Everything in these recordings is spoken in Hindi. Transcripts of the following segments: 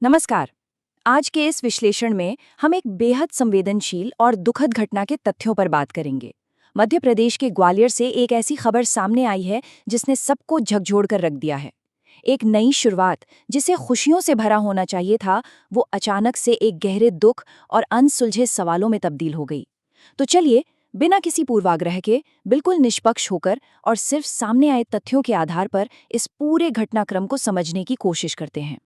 नमस्कार। आज के इस विश्लेषण में हम एक बेहद संवेदनशील और दुखद घटना के तथ्यों पर बात करेंगे। मध्य प्रदेश के ग्वालियर से एक ऐसी खबर सामने आई है जिसने सबको झकझोर कर रख दिया है। एक नई शुरुआत जिसे खुशियों से भरा होना चाहिए था, वो अचानक से एक गहरे दुख और अनसुलझे सवालों में तब्दील हो गई। तो चलिए, बिना किसी पूर्वाग्रह के, बिल्कुल निष्पक्ष होकर और सिर्फ सामने आए तथ्यों के आधार पर इस पूरे घटनाक्रम को समझने की कोशिश करते हैं।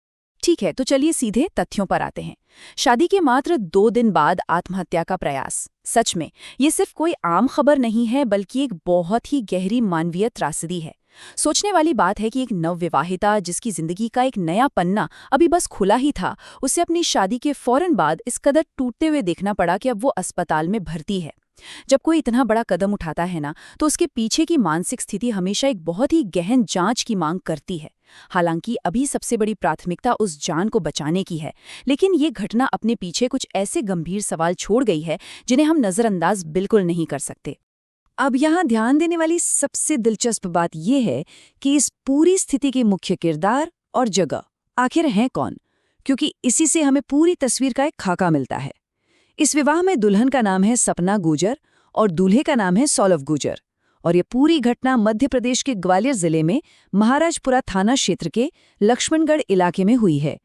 ठीक है, तो चलिए सीधे तथ्यों पर आते हैं। शादी के मात्र 2 दिन बाद आत्महत्या का प्रयास। सच में ये सिर्फ कोई आम खबर नहीं है, बल्कि एक बहुत ही गहरी मानवीय त्रासदी है। सोचने वाली बात है कि एक नवविवाहिता जिसकी जिंदगी का एक नया पन्ना अभी बस खुला ही था, उसे अपनी शादी के फौरन बाद इस कदर टूटते हुए देखना पड़ा कि अब वो अस्पताल में भर्ती है। जब कोई इतना बड़ा कदम उठाता है ना, तो उसके पीछे की मानसिक स्थिति हमेशा एक बहुत ही गहन जांच की मांग करती है। हालांकि अभी सबसे बड़ी प्राथमिकता उस जान को बचाने की है, लेकिन ये घटना अपने पीछे कुछ ऐसे गंभीर सवाल छोड़ गई है जिन्हें हम नज़रअंदाज बिल्कुल नहीं कर सकते। अब यहाँ ध्यान देने वाली सबसे दिलचस्प बात यह है कि इस पूरी स्थिति के मुख्य किरदार और जगह आखिर हैं कौन, क्योंकि इसी से हमें पूरी तस्वीर का एक खाका मिलता है। इस विवाह में दुल्हन का नाम है सपना गुर्जर और दूल्हे का नाम है सौरभ गुर्जर, और ये पूरी घटना मध्य प्रदेश के ग्वालियर जिले में महाराजपुरा थाना क्षेत्र के लक्ष्मणगढ़ इलाके में हुई है।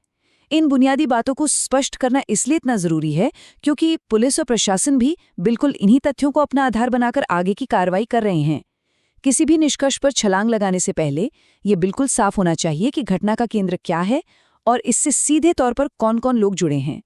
इन बुनियादी बातों को स्पष्ट करना इसलिए इतना जरूरी है क्योंकि पुलिस और प्रशासन भी बिल्कुल इन्हीं तथ्यों को अपना आधार बनाकर आगे की कार्रवाई कर रहे हैं। किसी भी निष्कर्ष पर छलांग लगाने से पहले ये बिल्कुल साफ होना चाहिए कि घटना का केंद्र क्या है और इससे सीधे तौर पर कौन-कौन लोग जुड़े हैं।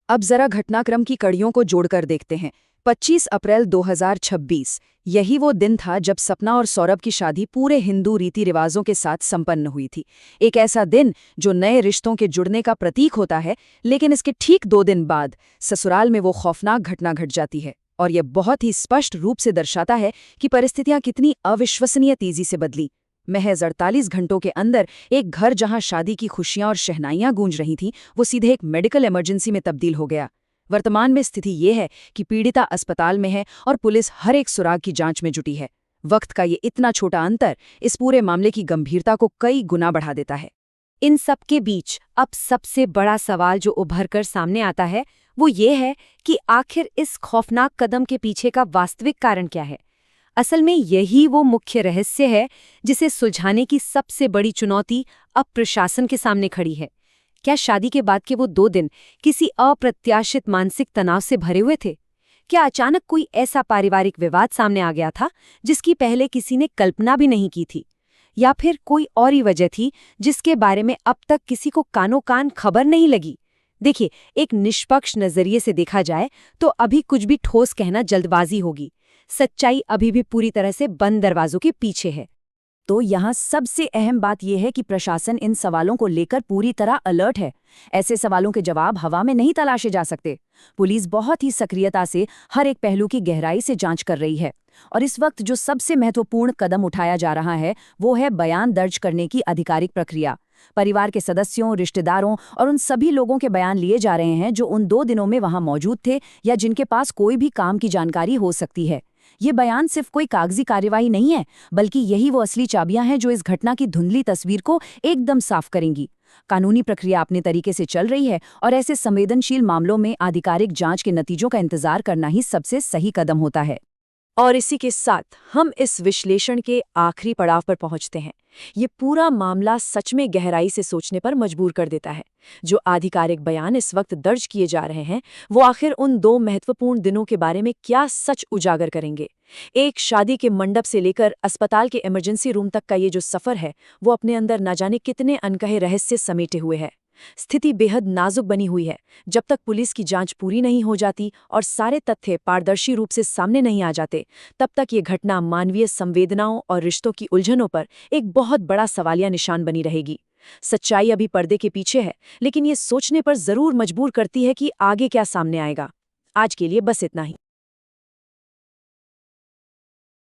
अब जरा घटनाक्रम की कड़ियों को जोड़कर देखते हैं। 25 अप्रैल 2026 यही वो दिन था जब सपना और सौरभ की शादी पूरे हिंदू रीति रिवाजों के साथ संपन्न हुई थी। एक ऐसा दिन जो नए रिश्तों के जुड़ने का प्रतीक होता है, लेकिन इसके ठीक 2 दिन बाद ससुराल में वो खौफनाक घटना घट जाती है, और यह बहुत ही स्पष्ट रूप से दर्शाता है कि परिस्थितियां कितनी अविश्वसनीय तेजी से बदली। महज 48 घंटों के अंदर एक घर जहां शादी की खुशियां और शहनाइयां गूंज रही थीं, वो सीधे एक मेडिकल इमरजेंसी में तब्दील हो गया। वर्तमान में स्थिति ये है कि पीड़िता अस्पताल में है और पुलिस हर एक सुराग की जांच में जुटी है। वक्त का ये इतना छोटा अंतर इस पूरे मामले की गंभीरता को कई गुना बढ़ा देता है। इन सब के बीच अब सबसे बड़ा सवाल जो उभर कर सामने आता है वो ये है कि आखिर इस खौफनाक कदम के पीछे का वास्तविक कारण क्या है। असल में यही वो मुख्य रहस्य है जिसे सुलझाने की सबसे बड़ी चुनौती अब प्रशासन के सामने खड़ी है। क्या शादी के बाद के वो 2 दिन किसी अप्रत्याशित मानसिक तनाव से भरे हुए थे? क्या अचानक कोई ऐसा पारिवारिक विवाद सामने आ गया था जिसकी पहले किसी ने कल्पना भी नहीं की थी? या फिर कोई और ही वजह थी जिसके बारे में अब तक किसी को कानो कान खबर नहीं लगी? देखिए, एक निष्पक्ष नजरिए से देखा जाए तो अभी कुछ भी ठोस कहना जल्दबाजी होगी। सच्चाई अभी भी पूरी तरह से बंद दरवाजों के पीछे है। तो यहाँ सबसे अहम बात यह है कि प्रशासन इन सवालों को लेकर पूरी तरह अलर्ट है। ऐसे सवालों के जवाब हवा में नहीं तलाशे जा सकते। पुलिस बहुत ही सक्रियता से हर एक पहलू की गहराई से जांच कर रही है, और इस वक्त जो सबसे महत्वपूर्ण कदम उठाया जा रहा है वो है बयान दर्ज करने की आधिकारिक प्रक्रिया। परिवार के सदस्यों, रिश्तेदारों और उन सभी लोगों के बयान लिए जा रहे हैं जो उन 2 दिनों में वहां मौजूद थे या जिनके पास कोई भी काम की जानकारी हो सकती है। ये बयान सिर्फ कोई कागजी कार्यवाही नहीं है, बल्कि यही वो असली चाबियां हैं जो इस घटना की धुंधली तस्वीर को एकदम साफ करेंगी। कानूनी प्रक्रिया अपने तरीके से चल रही है, और ऐसे संवेदनशील मामलों में आधिकारिक जांच के नतीजों का इंतजार करना ही सबसे सही कदम होता है। और इसी के साथ हम इस विश्लेषण के आखिरी पड़ाव पर पहुंचते हैं। ये पूरा मामला सच में गहराई से सोचने पर मजबूर कर देता है। जो आधिकारिक बयान इस वक्त दर्ज किए जा रहे हैं वो आखिर उन 2 महत्वपूर्ण दिनों के बारे में क्या सच उजागर करेंगे। एक शादी के मंडप से लेकर अस्पताल के इमरजेंसी रूम तक का ये जो सफर है वो अपने अंदर न जाने कितने अनकहे रहस्य समेटे हुए है। स्थिति बेहद नाजुक बनी हुई है। जब तक पुलिस की जांच पूरी नहीं हो जाती और सारे तथ्य पारदर्शी रूप से सामने नहीं आ जाते, तब तक ये घटना मानवीय संवेदनाओं और रिश्तों की उलझनों पर एक बहुत बड़ा सवालिया निशान बनी रहेगी। सच्चाई अभी पर्दे के पीछे है, लेकिन ये सोचने पर जरूर मजबूर करती है कि आगे क्या सामने आएगा। आज के लिए बस इतना ही।